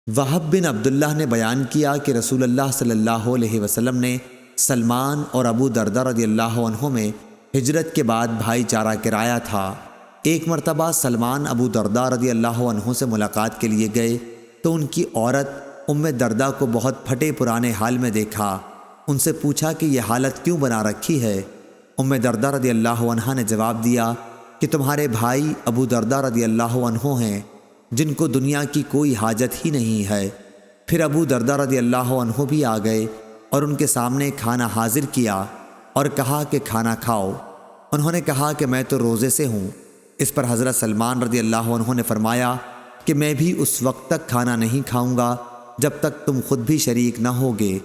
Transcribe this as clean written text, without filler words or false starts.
وہب بن عبداللہ نے بیان کیا کہ رسول اللہ صلی اللہ علیہ وسلم نے سلمان اور ابو دردہ رضی اللہ عنہ میں ہجرت کے بعد بھائی چارہ کرایا تھا۔ ایک مرتبہ سلمان ابو دردہ رضی اللہ عنہ سے ملاقات کے لیے گئے تو ان کی عورت ام دردہ کو بہت پھٹے پرانے حال میں دیکھا۔ ان سے پوچھا کہ یہ حالت کیوں بنا رکھی ہے؟ ام دردہ رضی اللہ عنہ نے جواب دیا کہ تمہارے بھائی ابو دردہ رضی اللہ عنہ ہیں جن کو دنیا کی کوئی حاجت ہی نہیں ہے۔ پھر ابو دردہ رضی اللہ عنہ بھی آ گئے اور ان کے سامنے کھانا حاضر کیا اور کہا کہ کھانا کھاؤ۔ انہوں نے کہا کہ میں تو روزے سے ہوں۔ اس پر حضرت سلمان رضی اللہ عنہ نے فرمایا کہ میں بھی اس وقت تک کھانا نہیں کھاؤں گا جب تک تم خود بھی شریک نہ ہوگے۔